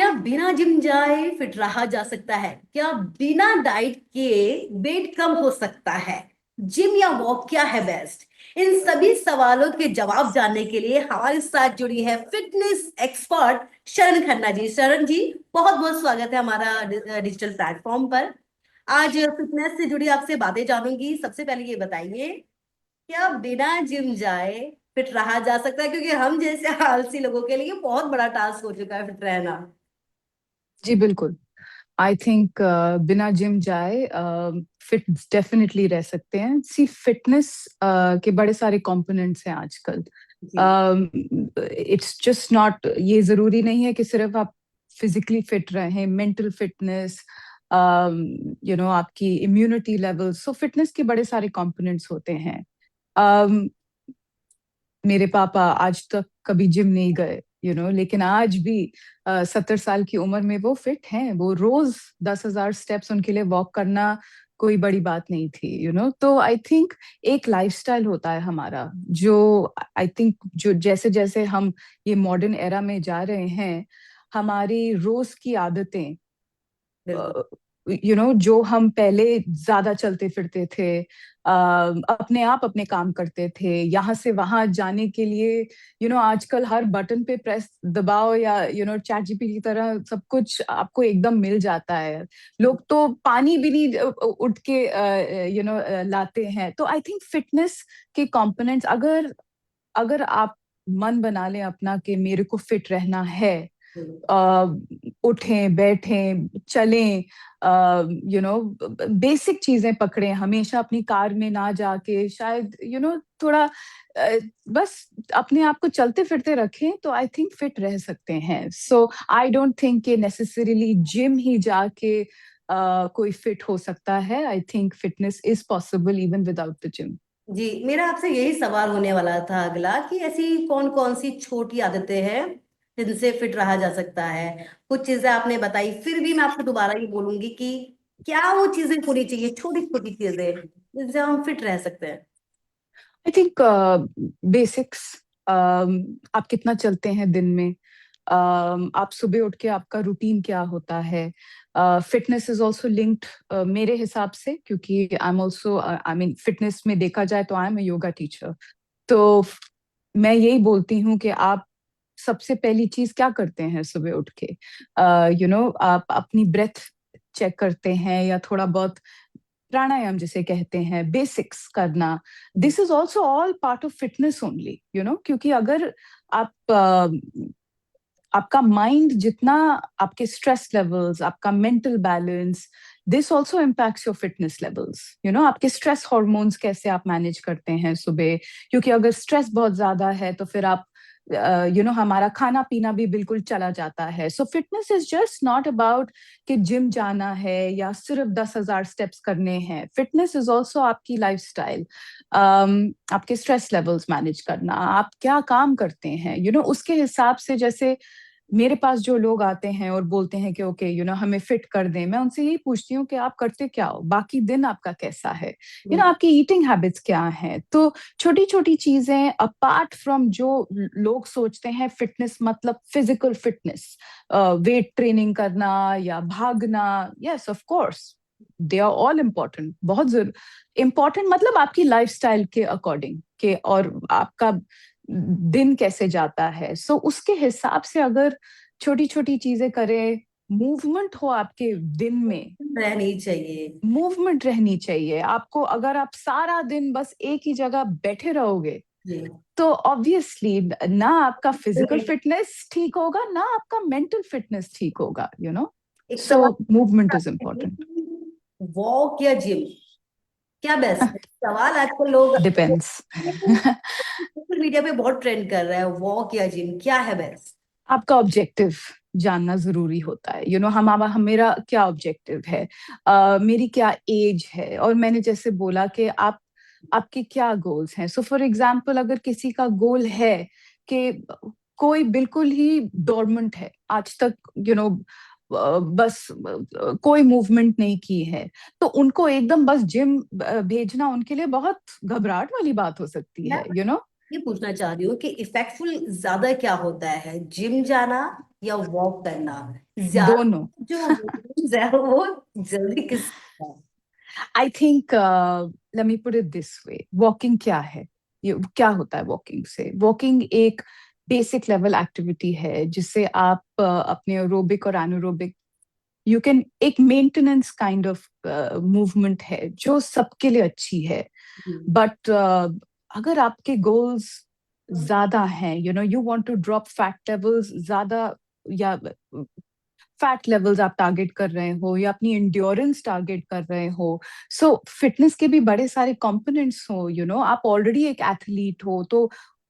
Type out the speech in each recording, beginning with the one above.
क्या बिना जिम जाए फिट रहा जा सकता है? क्या बिना डाइट के वेट कम हो सकता है? जिम या वॉक क्या है बेस्ट? इन सभी सवालों के जवाब जानने के लिए हमारे साथ जुड़ी है फिटनेस एक्सपर्ट शरण खन्ना जी। शरण जी, बहुत बहुत स्वागत है हमारा डिजिटल प्लेटफॉर्म पर। आज फिटनेस से जुड़ी आपसे बातें जानूंगी। सबसे पहले ये बताइए, क्या बिना जिम जाए फिट रहा जा सकता है? क्योंकि हम जैसे आलसी लोगों के लिए बहुत बड़ा टास्क हो चुका है फिट रहना। जी बिल्कुल। आई थिंक बिना जिम जाए फिट डेफिनेटली रह सकते हैं। सी फिटनेस के बड़े सारे कंपोनेंट्स हैं आजकल। जी। इट्स जस्ट नॉट, ये जरूरी नहीं है कि सिर्फ आप फिजिकली फिट रहें। मेंटल फिटनेस, आपकी इम्यूनिटी लेवल, सो फिटनेस के बड़े सारे कंपोनेंट्स होते हैं। um, मेरे पापा आज तक कभी जिम नहीं गए, लेकिन आज भी 70 साल की उम्र में वो फिट हैं। वो रोज 10,000 स्टेप्स उनके लिए वॉक करना कोई बड़ी बात नहीं थी। तो आई थिंक एक लाइफस्टाइल होता है हमारा, जो आई थिंक जो जैसे जैसे हम ये मॉडर्न एरा में जा रहे हैं, हमारी रोज की आदतें, बिल्कुल। जो हम पहले ज्यादा चलते फिरते थे, अपने आप अपने काम करते थे, यहाँ से वहां जाने के लिए आजकल हर बटन पे प्रेस दबाओ या चैट जीपीटी की तरह सब कुछ आपको एकदम मिल जाता है। लोग तो पानी भी नहीं उठ के लाते हैं। तो आई थिंक फिटनेस के कंपोनेंट्स, अगर अगर आप मन बना लें अपना कि मेरे को फिट रहना है, हम्म। उठें बैठें चलें, बेसिक चीजें पकड़ें, हमेशा अपनी कार में ना जाके, शायद थोड़ा बस अपने आप को चलते फिरते रखें, तो आई थिंक फिट रह सकते हैं। सो आई डोंट थिंक कि नेसेसरीली जिम ही जाके कोई फिट हो सकता है। I think fitness is possible even without the gym. जी, मेरा आपसे यही सवाल होने वाला था अगला, कि ऐसी कौन कौन सी छोटी आदतें हैं जिनसे फिट रहा जा सकता है। कुछ चीजें आपने बताई, फिर भी मैं आपको दोबारा ये बोलूंगी कि क्या वो चीजें होनी चाहिए, छोटी छोटी चीजें जिनसे हम फिट रह सकते हैं। I think basics. आप कितना चलते हैं दिन में? आप सुबह उठ के आपका रूटीन क्या होता है? फिटनेस इज ऑल्सो लिंक्ड मेरे हिसाब से, क्योंकि I am also, I mean fitness में देखा जाए तो I am a yoga teacher. तो मैं यही बोलती हूँ कि आप सबसे पहली चीज क्या करते हैं सुबह उठ के? आप अपनी ब्रेथ चेक करते हैं, या थोड़ा बहुत प्राणायाम जिसे कहते हैं, बेसिक्स करना। This is also all part of fitness only, क्योंकि अगर आप आपका माइंड जितना, आपके स्ट्रेस लेवल्स, आपका mental balance, this also impacts your fitness levels. आपके स्ट्रेस हॉर्मोन्स कैसे आप मैनेज करते हैं सुबह, क्योंकि अगर स्ट्रेस बहुत ज्यादा है तो फिर आप हमारा खाना पीना भी बिल्कुल चला जाता है। सो fitness is just not about कि जिम जाना है या सिर्फ 10,000 स्टेप्स करने हैं। फिटनेस इज ऑल्सो आपकी लाइफस्टाइल, आपके स्ट्रेस लेवल्स मैनेज करना, आप क्या काम करते हैं, उसके हिसाब से। जैसे मेरे पास जो लोग आते हैं और बोलते हैं कि ओके हमें फिट कर दें, मैं उनसे यही पूछती हूँ कि आप करते क्या हो, बाकी दिन आपका कैसा है, बिल्कुल। आपकी ईटिंग हैबिट्स क्या हैं। तो छोटी छोटी चीजें, अपार्ट फ्रॉम जो लोग सोचते हैं फिटनेस मतलब फिजिकल फिटनेस, वेट ट्रेनिंग करना या भागना, yes of course they are all important, बहुत जरूर इम्पोर्टेंट, मतलब आपकी लाइफस्टाइल के अकॉर्डिंग के, और आपका दिन कैसे जाता है, सो उसके हिसाब से अगर छोटी छोटी चीजें करें, मूवमेंट हो आपके दिन में। रहनी चाहिए। मूवमेंट रहनी चाहिए आपको। अगर आप सारा दिन बस एक ही जगह बैठे रहोगे, जी। तो ऑब्वियसली ना आपका फिजिकल फिटनेस ठीक होगा, ना आपका मेंटल फिटनेस ठीक होगा, एक सो सवाल, मूवमेंट इज इम्पोर्टेंट। वॉक या जिम क्या बेस्ट है? सवाल आजकल लोग डिपेंड्स। सोशल मीडिया पे बहुत ट्रेंड कर रहा है, वॉक या जिम क्या है बेस्ट? आपका ऑब्जेक्टिव जानना जरूरी होता है। हम मेरा क्या ऑब्जेक्टिव है, मेरी क्या एज है, और मैंने जैसे बोला कि आप आपके क्या गोल्स हैं। सो फॉर एग्जाम्पल, अगर किसी का गोल है कि कोई बिल्कुल ही डोरमेंट है, आज तक बस कोई मूवमेंट नहीं की है, तो उनको एकदम बस जिम भेजना उनके लिए बहुत घबराहट वाली बात हो सकती मैं है। ये पूछना चाह रही हूँ कि इफेक्टफुल ज्यादा क्या होता है, जिम जाना या वॉक करना ज्यादा दोनों। जो hormones है वो जल्दी किस है? I think let me put it this way, walking क्या है, ये क्या होता है वॉकिंग से? वॉकिंग एक बेसिक लेवल एक्टिविटी है जिससे आप अपने एरोबिक और एनारोबिक, यू कैन, एक मेंटेनेंस काइंड ऑफ मूवमेंट है जो सबके लिए अच्छी है। हम्म। बट अगर आपके गोल्स ज्यादा हैं, you know, you want to drop fat levels ज्यादा, या फैट लेवल्स आप टारगेट कर रहे हो, या अपनी इंड्योरेंस टारगेट कर रहे हो, सो फिटनेस के भी बड़े सारे कंपोनेंट्स हो, यू नो, आप ऑलरेडी एक एथलीट हो, तो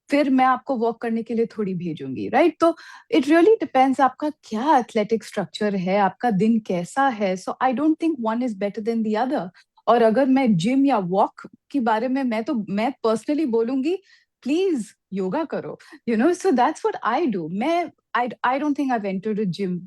फिर मैं आपको वॉक करने के लिए थोड़ी भेजूंगी, राइट? तो इट रियली डिपेंड्स आपका क्या एथलेटिक स्ट्रक्चर है, आपका दिन कैसा है। So I don't think one is better than the other. और अगर मैं जिम या वॉक के बारे में, मैं पर्सनली बोलूंगी, प्लीज योगा करो, you know. So that's what I do. मैं I don't think I entered a gym,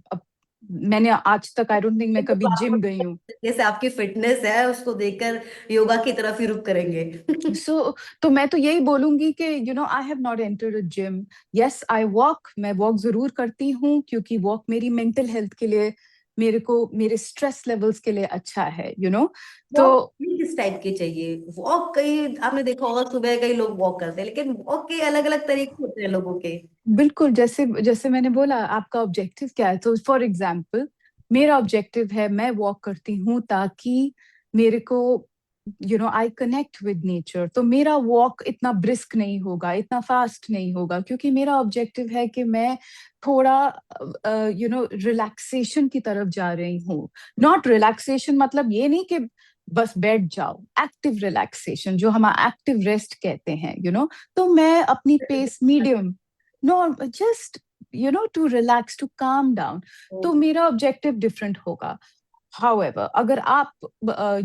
मैंने आज तक, आई डोंट थिंक मैं कभी तो आप जिम गई हूँ। जैसे आपकी फिटनेस है उसको देखकर योगा की तरफ ही रुक करेंगे। सो तो मैं तो यही बोलूंगी कि you know, I have not entered a gym. Yes, I walk, मैं वॉक जरूर करती हूँ क्योंकि वॉक मेरी मेंटल हेल्थ के लिए, मेरे को मेरे स्ट्रेस लेवल्स के लिए अच्छा है, यू नो। तो वॉक किस टाइप के चाहिए? वॉक कई आपने देखा होगा सुबह कई लोग वॉक करते हैं, लेकिन वॉक के अलग अलग तरीके होते हैं लोगों के। बिल्कुल, जैसे जैसे मैंने बोला, आपका ऑब्जेक्टिव क्या है? तो फॉर एग्जाम्पल, मेरा ऑब्जेक्टिव है, मैं वॉक करती हूँ ताकि मेरे को, you know, I connect with nature. तो मेरा वॉक इतना ब्रिस्क नहीं होगा, इतना फास्ट नहीं होगा, क्योंकि मेरा ऑब्जेक्टिव है कि मैं थोड़ा, यू नो, रिलैक्सेशन की तरफ जा रही हूँ। नॉट रिलैक्सेशन मतलब ये नहीं कि बस बैठ जाओ, एक्टिव रिलैक्सेशन जो हम एक्टिव रेस्ट कहते हैं, यू नो। तो मैं अपनी pace medium, no, just, you know, to relax, to calm down. तो मेरा ऑब्जेक्टिव डिफरेंट होगा। However, अगर आप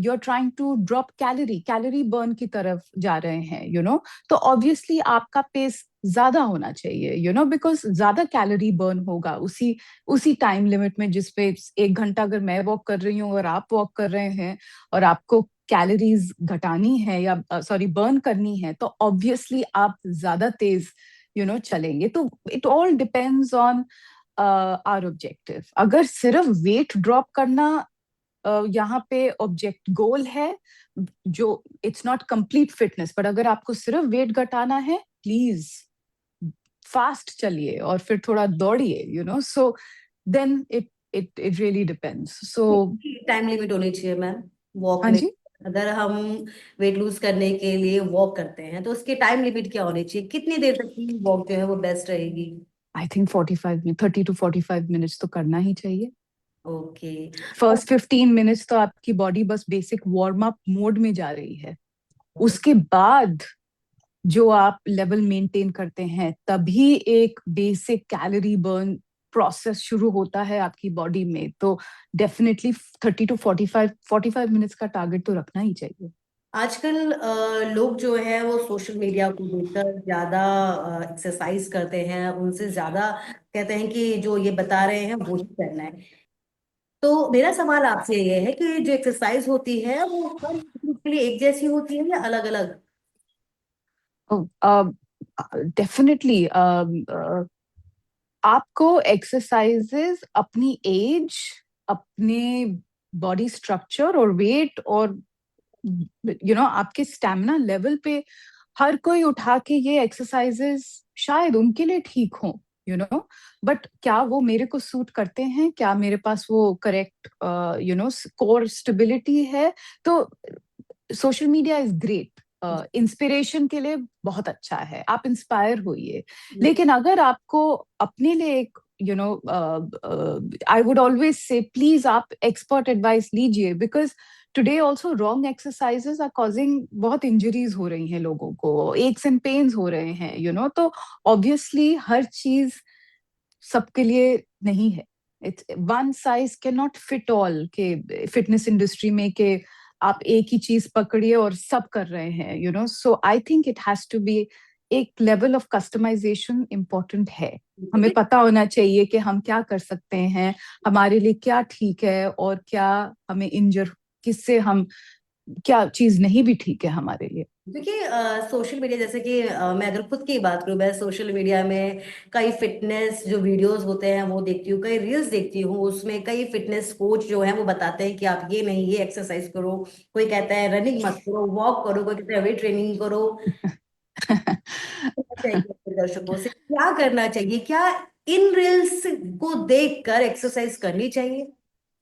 you are trying to drop calorie burn की तरफ जा रहे हैं, यू नो, तो ऑब्वियसली आपका पेस ज्यादा होना चाहिए, यू नो, बिकॉज ज्यादा कैलोरी बर्न होगा उसी उसी टाइम लिमिट में, जिस पे 1 घंटा अगर मैं वॉक कर रही हूँ और आप वॉक कर रहे हैं, और आपको कैलोरीज घटानी है या सॉरी बर्न करनी है, तो ऑब्वियसली आप ज्यादा तेज, यू नो, चलेंगे। तो it all depends on our objective. अगर सिर्फ वेट ड्रॉप करना यहाँ पे ऑब्जेक्ट गोल है, जो इट्स नॉट कंप्लीट फिटनेस, पर अगर आपको सिर्फ वेट घटाना है, प्लीज फास्ट चलिए और फिर थोड़ा दौड़िए, you know. So then it really depends. So time limit होनी चाहिए मैम वॉक हाँ में? जी, अगर हम वेट लूज करने के लिए वॉक करते हैं तो उसकी टाइम लिमिट क्या होनी चाहिए? कितनी देर तक की वॉक जो है वो बेस्ट रहेगी? I think 45 minute, 30 to 45 minutes तो करना ही चाहिए। ओके। फर्स्ट 15 मिनट्स तो आपकी बॉडी बस बेसिक वार्म अप मोड में जा रही है। उसके बाद जो आप लेवल मेंटेन करते हैं, तभी एक बेसिक कैलोरी बर्न प्रोसेस शुरू होता है आपकी बॉडी में। तो डेफिनेटली 30 to 45 मिनट्स का टारगेट तो रखना ही चाहिए। आजकल लोग जो है वो सोशल मीडिया को देखकर ज्यादा एक्सरसाइज करते हैं, उनसे ज्यादा कहते हैं कि जो ये बता रहे हैं वो ही करना है। तो मेरा सवाल आपसे ये है कि जो एक्सरसाइज होती है वो हर ग्रुप के लिए एक जैसी होती है या अलग अलग? डेफिनेटली आपको एक्सरसाइजेस अपनी एज, अपने बॉडी स्ट्रक्चर और वेट और, यू नो, आपके स्टेमिना लेवल पे हर कोई उठा के ये एक्सरसाइजेस शायद उनके लिए ठीक हो, यू नो। बट क्या वो मेरे को सूट करते हैं? क्या मेरे पास वो correct, you know, core stability है? तो social media is great, inspiration के लिए बहुत अच्छा है, आप इंस्पायर होइए। लेकिन अगर आपको अपने लिए एक, you know, I would always say please आप एक्सपर्ट एडवाइस लीजिए, because today also wrong exercises are causing, बहुत इंजरीज हो रही हैं लोगों को, एक्स एंड पेन्स हो रहे हैं, यू नो। तो ऑब्वियसली हर चीज सबके लिए नहीं है। It's one size can not fit all के फिटनेस इंडस्ट्री में, के आप एक ही चीज पकड़िए और सब कर रहे हैं, you know. So I think it has to be, एक लेवल ऑफ कस्टमाइजेशन इम्पोर्टेंट है। हमें पता होना चाहिए कि हम क्या कर सकते हैं, हमारे लिए क्या ठीक है, और क्या हमें इंजर, किससे हम, क्या चीज नहीं भी ठीक है हमारे लिए। देखिए सोशल मीडिया जैसे कि मैं अगर खुद की बात करूँ, मैं सोशल मीडिया में कई फिटनेस जो वीडियोस होते हैं वो देखती हूँ, कई रील्स देखती हूँ, उसमें कई फिटनेस कोच जो हैं वो बताते हैं कि आप ये नहीं ये एक्सरसाइज करो। कोई कहता है रनिंग मत करो, वॉक करो, कोई कहता है वेट ट्रेनिंग करो। क्या चाहिए अपने दर्शकों से, क्या करना चाहिए, क्या इन रील्स को देखकर एक्सरसाइज करनी चाहिए?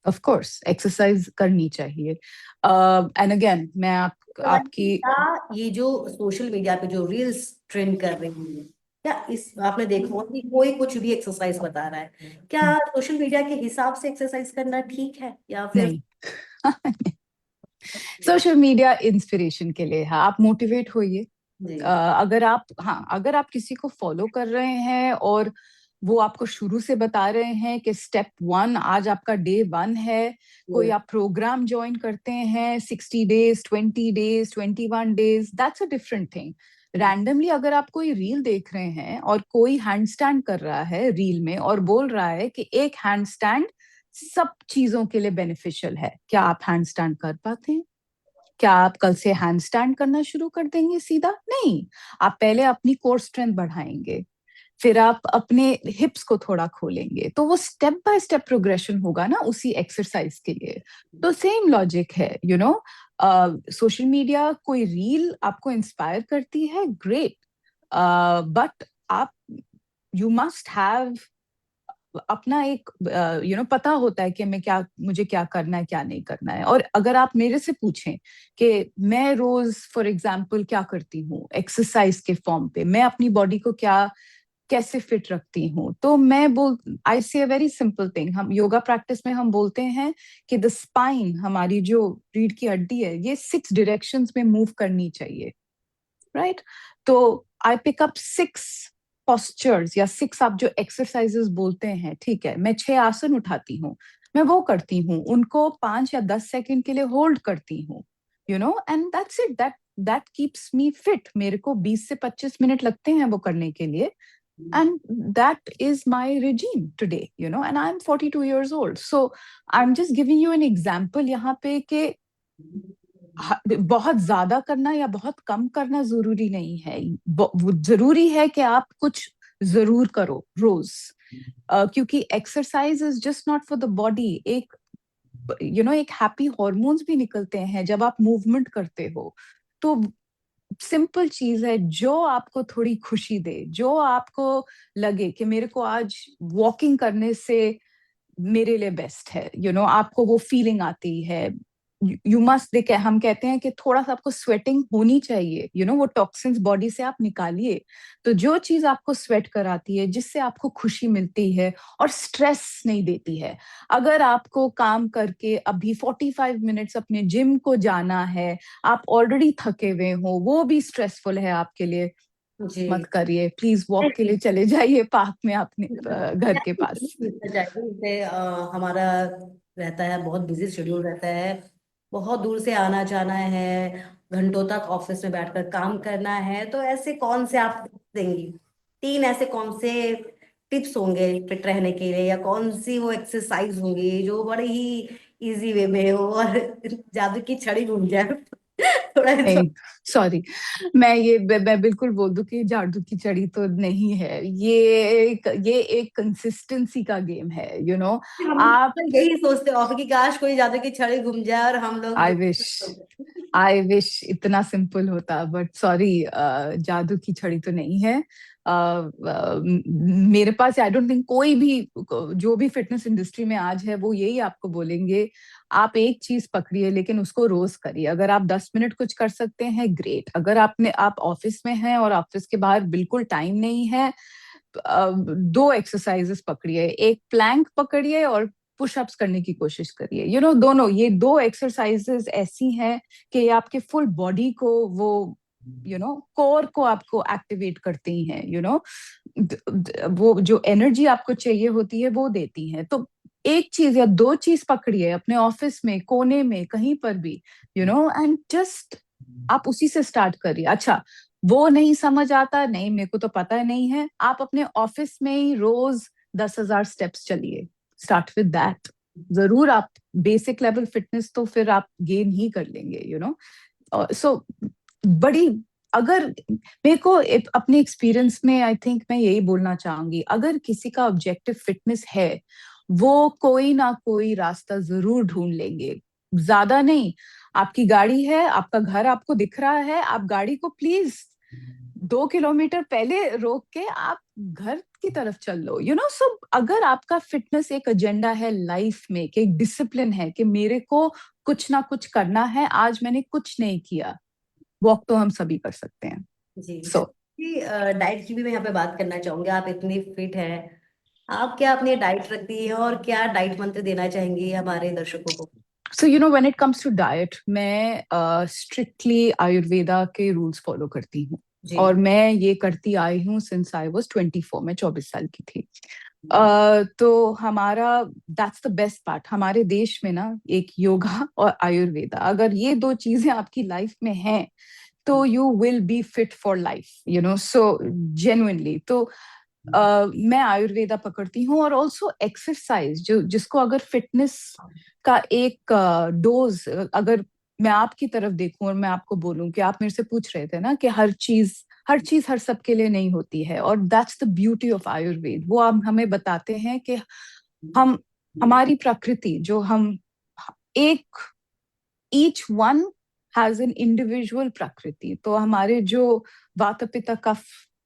ऑफ कोर्स एक्सरसाइज करनी चाहिए। एंड अगेन मैं आपकी क्या ये जो सोशल मीडिया पे जो रील्स ट्रेंड कर रही है, क्या इस आपने देखा होगा कि कोई कुछ भी एक्सरसाइज बता रहा है, क्या सोशल मीडिया के हिसाब से एक्सरसाइज करना ठीक है या फिर? नहीं। सोशल मीडिया इंस्पिरेशन के लिए है, आप मोटिवेट होइए। जी। अगर आप, हाँ, अगर आप किसी को फॉलो कर रहे हैं और वो आपको शुरू से बता रहे हैं कि स्टेप 1 आज आपका डे 1 है, कोई आप प्रोग्राम ज्वाइन करते हैं 60 days, 20 days, 21 days, that's a different thing. Randomly अगर आप कोई रील देख रहे हैं और कोई हैंडस्टैंड कर रहा है रील में और बोल रहा है कि एक हैंडस्टैंड सब चीजों के लिए बेनिफिशियल है, क्या आप हैंडस्टैंड कर पाते हैं? क्या आप कल से हैंडस्टैंड करना शुरू कर देंगे सीधा? नहीं। आप पहले अपनी कोर स्ट्रेंथ बढ़ाएंगे, फिर आप अपने हिप्स को थोड़ा खोलेंगे, तो वो स्टेप बाय स्टेप प्रोग्रेशन होगा ना उसी एक्सरसाइज के लिए। तो सेम लॉजिक है, सोशल मीडिया कोई रील आपको इंस्पायर करती है, ग्रेट, बट आप, यू मस्ट हैव अपना एक, पता होता है कि मैं क्या, मुझे क्या करना है क्या नहीं करना है। और अगर आप मेरे से पूछें कि मैं रोज फॉर एग्जांपल क्या करती हूँ एक्सरसाइज के फॉर्म पे, मैं अपनी बॉडी को क्या कैसे फिट रखती हूँ, तो मैं बोल आई से अ वेरी सिंपल थिंग। हम योगा प्रैक्टिस में हम बोलते हैं कि द स्पाइन, हमारी जो रीढ़ की हड्डी है, ये 6 डायरेक्शंस में मूव करनी चाहिए, राइट? तो आई पिक अप 6 postures या 6 आप जो एक्सरसाइजेस बोलते हैं, ठीक है, मैं 6 आसन उठाती हूँ, मैं वो करती हूँ, उनको 5 या 10 सेकंड के लिए होल्ड करती हूँ, and that's it, that keeps me fit. मेरे को 20 से 25 मिनट लगते हैं वो करने के लिए, and that is my regime today, and I'm 42 years old, so I'm just giving you an example यहाँ पे कि बहुत ज्यादा करना या बहुत कम करना जरूरी नहीं है। वो जरूरी है कि आप कुछ जरूर करो रोज, क्योंकि exercise is just not for the body. एक, एक हैप्पी हॉर्मोन्स भी निकलते हैं जब आप मूवमेंट करते हो। तो सिंपल चीज है जो आपको थोड़ी खुशी दे, जो आपको लगे कि मेरे को आज वॉकिंग करने से मेरे लिए बेस्ट है, आपको वो फीलिंग आती है। यू मस्ट देख, हम कहते हैं कि थोड़ा सा आपको स्वेटिंग होनी चाहिए, वो टॉक्सिन्स बॉडी से आप निकालिए। तो जो चीज आपको स्वेट कराती है, जिससे आपको खुशी मिलती है और स्ट्रेस नहीं देती है, अगर आपको काम करके अभी 45 मिनट्स अपने जिम को जाना है, आप ऑलरेडी थके हुए हो, वो भी स्ट्रेसफुल है आपके लिए, जी। मत करिए प्लीज। वॉक के लिए चले जाइए पार्क में अपने घर के पास। सीखना चाहिए जैसे हमारा रहता है, बहुत बिजी शेड्यूल रहता है, बहुत दूर से आना जाना है, घंटों तक ऑफिस में बैठकर काम करना है, तो ऐसे कौन से आप tips देंगी? 3 ऐसे कौन से टिप्स होंगे फिट रहने के लिए, या कौन सी वो एक्सरसाइज होंगी जो बड़े ही इजी वे में हो और जादू की छड़ी घूम जाए? थोड़ा सा। नहीं, सॉरी, मैं बिल्कुल बोल दूं कि जादू की चढ़ी तो नहीं है ये एक कंसिस्टेंसी का गेम है, हम आप, तो यही सोचते हो कि काश कोई जादू की छड़ी घूम जाए और हम लोग। आई विश, आई विश इतना सिंपल होता, बट सॉरी, जादू की छड़ी तो नहीं है। मेरे पास आई डोंट थिंक कोई भी, जो भी फिटनेस इंडस्ट्री में आज है, वो यही आपको बोलेंगे, आप एक चीज पकड़िए लेकिन उसको रोज करिए। अगर आप 10 मिनट कुछ कर सकते हैं, ग्रेट। अगर आप ऑफिस में हैं और ऑफिस के बाहर बिल्कुल टाइम नहीं है, 2 एक्सरसाइजेस पकड़िए, एक प्लैंक पकड़िए और पुशअप्स करने की कोशिश करिए। दोनों, ये 2 एक्सरसाइजेस ऐसी हैं कि ये आपके फुल बॉडी को, वो कोर को आपको एक्टिवेट करती हैं, वो जो एनर्जी आपको चाहिए होती है वो देती हैं। तो एक चीज या 2 चीज पकड़िए अपने ऑफिस में, कोने में, कहीं पर भी, एंड जस्ट आप उसी से स्टार्ट करिए। अच्छा, वो नहीं समझ आता, नहीं मेरे को तो पता नहीं है, आप अपने ऑफिस में ही रोज 10,000 स्टेप्स चलिए, स्टार्ट विद दैट। जरूर आप बेसिक लेवल फिटनेस तो फिर आप गेन ही कर लेंगे, सो बड़ी, अगर मेरे को अपने एक्सपीरियंस में आई थिंक मैं यही बोलना चाहूंगी, अगर किसी का ऑब्जेक्टिव फिटनेस है, वो कोई ना कोई रास्ता जरूर ढूंढ लेंगे। ज्यादा नहीं, आपकी गाड़ी है, आपका घर आपको दिख रहा है, आप गाड़ी को प्लीज 2 किलोमीटर पहले रोक के आप घर की तरफ चल लो, सो अगर आपका फिटनेस एक एजेंडा है लाइफ में, कि एक डिसिप्लिन है कि मेरे को कुछ ना कुछ करना है, आज मैंने कुछ नहीं किया, वॉक तो हम सभी कर सकते हैं। जी सो जी। डाइट की भी मैं यहाँ पे बात करना चाहूंगी। आप इतनी फिट हैं, आप क्या अपनी डाइट रखती है और क्या डाइट मंत्र देना चाहेंगी हमारे दर्शकों को? When it comes to diet, मैं स्ट्रिक्टली आयुर्वेदा के रूल्स फॉलो करती हूँ। जी। और मैं ये करती आई हूँ सिंस आई वाज 24, मैं 24 साल की थी। तो हमारा, दैट्स द बेस्ट पार्ट, हमारे देश में ना एक योगा और आयुर्वेदा, अगर ये दो चीजें आपकी लाइफ में हैं तो you will be fit for life, so genuinely. तो मैं आयुर्वेदा पकड़ती हूँ, और ऑल्सो एक्सरसाइज, जो जिसको अगर फिटनेस का एक डोज, अगर मैं आपकी तरफ देखूं और मैं आपको बोलूं कि आप मेरे से पूछ रहे थे ना कि हर चीज हर सबके लिए नहीं होती है, और that's the beauty of Ayurveda. वो आप हमें बताते हैं कि हम, हमारी प्रकृति जो हम, एक, each one has an individual प्रकृति। तो हमारे जो वात पित्त कफ,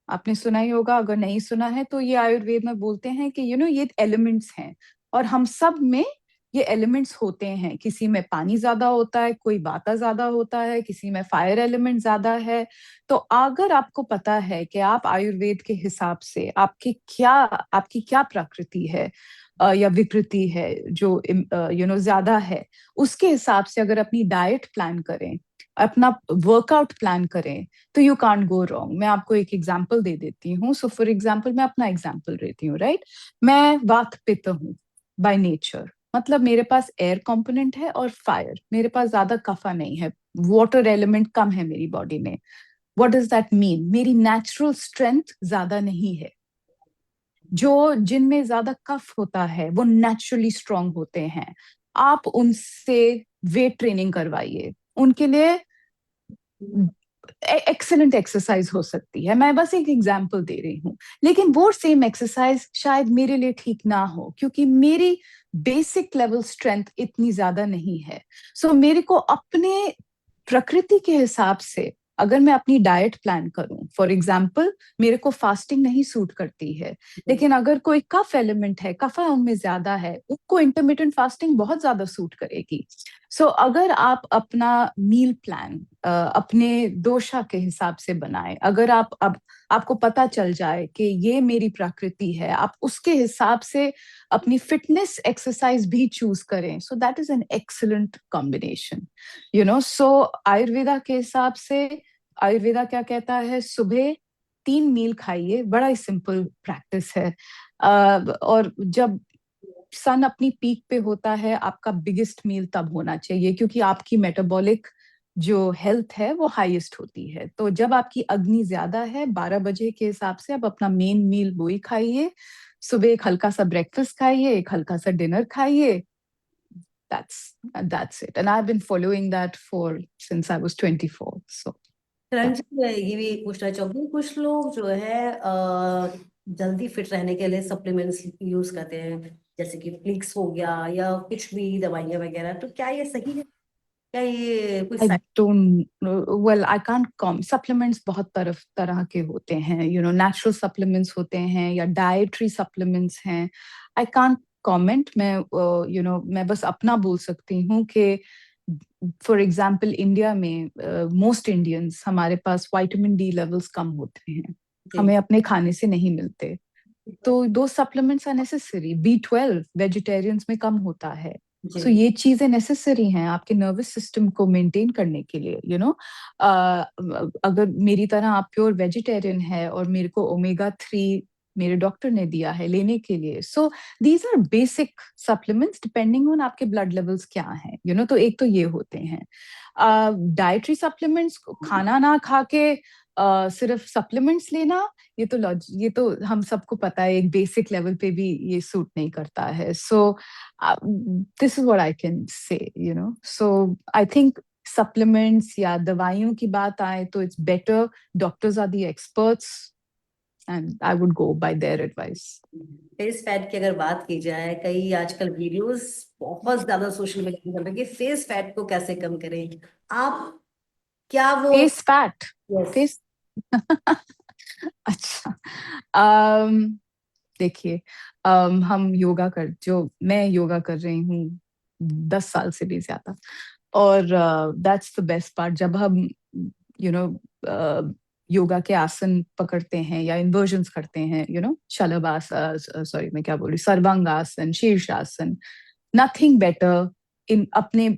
आपने सुना ही होगा, अगर नहीं सुना है तो ये आयुर्वेद में बोलते हैं कि ये एलिमेंट्स हैं, और हम सब में ये एलिमेंट्स होते हैं। किसी में पानी ज्यादा होता है, कोई वाता ज्यादा होता है, किसी में फायर एलिमेंट ज्यादा है। तो अगर आपको पता है कि आप आयुर्वेद के हिसाब से आपकी क्या प्रकृति है, या विकृति है, जो ज्यादा है, उसके हिसाब से अगर अपनी डाइट प्लान करें, अपना वर्कआउट प्लान करें, तो यू कांट गो रॉन्ग। मैं आपको एक एग्जांपल दे देती हूँ। सो फॉर एग्जांपल, मैं अपना एग्जांपल देती हूँ, राइट। मैं वात पित्त हूँ बाय नेचर, मतलब मेरे पास एयर कंपोनेंट है और फायर, मेरे पास ज्यादा कफा नहीं है, वाटर एलिमेंट कम है मेरी बॉडी में। What does that mean? मेरी नेचुरल स्ट्रेंथ ज्यादा नहीं है। जिनमें ज्यादा कफ होता है वो नेचुरली स्ट्रांग होते हैं। आप उनसे वेट ट्रेनिंग करवाइए, उनके लिए एक्सेलेंट एक्सरसाइज हो सकती है। मैं बस एक एग्जांपल दे रही हूँ, लेकिन वो सेम एक्सरसाइज शायद मेरे लिए ठीक ना हो, क्योंकि मेरी बेसिक लेवल स्ट्रेंथ इतनी ज्यादा नहीं है। मेरे को अपने प्रकृति के हिसाब से, अगर मैं अपनी डाइट प्लान करूं, फॉर एग्जाम्पल मेरे को फास्टिंग नहीं सूट करती है, लेकिन अगर कोई कफ एलिमेंट है, कफा उनमें ज्यादा है, उनको इंटरमिटेंट फास्टिंग बहुत ज्यादा सूट करेगी। अगर आप अपना मील प्लान अपने दोषा के हिसाब से बनाएं, अगर आप अब आपको पता चल जाए कि ये मेरी प्रकृति है, आप उसके हिसाब से अपनी फिटनेस एक्सरसाइज भी चूज करें, so that is an excellent combination. So Ayurveda के हिसाब से, आयुर्वेदा क्या कहता है? सुबह 3 मील खाइए, बड़ा ही सिंपल प्रैक्टिस है। और जब सन अपनी पीक पे होता है, आपका बिगेस्ट मील तब होना चाहिए, क्योंकि आपकी मेटाबॉलिक जो हेल्थ है वो हाईएस्ट होती है। तो जब आपकी अग्नि ज्यादा है, 12 बजे के हिसाब से आप अपना मेन मील वो ही खाइए। सुबह एक हल्का सा ब्रेकफास्ट खाइए, एक हल्का सा डिनर खाइए। that's it, and I've been following that for since I was 24, so Karan yeah. जी, मैं ये भी पूछना चाहूंगी, कुछ लोग जो है जल्दी फिट रहने के लिए सप्लीमेंट्स यूज करते हैं, जैसे कि फ्लिक्स हो गया या कुछ भी दवाइयाँ वगैरह, तो क्या ये सही है? क्या ये कोई I side? don't well, I can't supplements बहुत तरह तरह के होते हैं, नेचुरल सप्लीमेंट्स होते हैं या डाइटरी सप्लीमेंट्स हैं। I can't comment. मैं बस अपना बोल सकती हूँ कि फॉर एग्जाम्पल इंडिया में मोस्ट इंडियंस, हमारे पास विटामिन डी लेवल्स कम होते हैं, जी हमें अपने खाने से नहीं मिलते। तो दो supplements are necessary. B12 vegetarians में कम होता है। जी। ये चीजें नेसेसरी हैं आपके नर्वस सिस्टम को मेंटेन करने के लिए। अगर मेरी तरह आप प्योर वेजिटेरियन है और मेरे को ओमेगा 3 मेरे डॉक्टर ने दिया है लेने के लिए, so these are basic supplements depending on आपके ब्लड लेवल्स क्या हैं। तो एक तो ये होते हैं डाइटरी सप्लीमेंट्स। खाना ना खा के सिर्फ सप्लीमेंट्स लेना, ये तो हम सबको पता है, एक बेसिक लेवल पे भी ये सूट नहीं करता है। This is what I can say. So I think supplements या दवाइयों की बात आए तो it's better, doctors are the experts and I would go by their advice. Face fat की अगर बात की जाए, कई आजकल वीडियोस बहुत ज्यादा सोशल मीडिया में चल रही है कि फेस फैट को कैसे कम करें। आप क्या वो? Face fat, yes. फेस अच्छा, um, देखिए, हम योगा कर जो मैं योगा कर रही हूँ 10 साल से भी ज्यादा, और दैट्स द बेस्ट पार्ट, जब हम यू नो योगा के आसन पकड़ते हैं या इन्वर्जन्स करते हैं, शलभासन, सॉरी मैं क्या बोल रही, सर्वांगासन, शीर्षासन, नथिंग बेटर इन अपने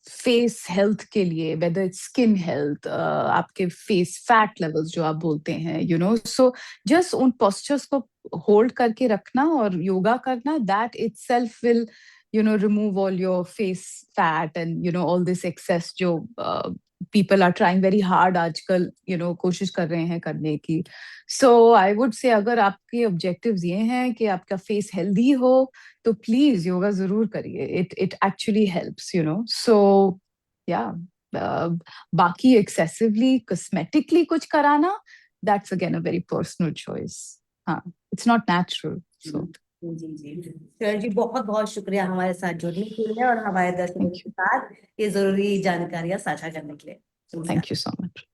फेस हेल्थ के लिए, वेदर इट्स स्किन हेल्थ, आपके फेस फैट लेवल्स जो आप बोलते हैं, सो जस्ट उन पोस्चर्स को होल्ड करके रखना और योगा करना, that itself will remove all your face fat and all this excess जो people are trying very hard आजकल कोशिश कर रहे हैं करने की। सो आई वुड से अगर आपके ऑब्जेक्टिव्स ये हैं कि आपका फेस हेल्दी हो तो प्लीज योगा जरूर करिए, इट एक्चुअली हेल्प्स, सो या बाकी एक्सेसिवली कॉस्मेटिकली कुछ कराना, that's again a very personal choice. हाँ, इट्स नॉट नेचुरल, सो जी जी श्रेया जी, बहुत बहुत शुक्रिया हमारे साथ जुड़ने के लिए और हमारे दर्शकों थैंक के यू, साथ ये जरूरी जानकारियां साझा करने के लिए। Thank you so much.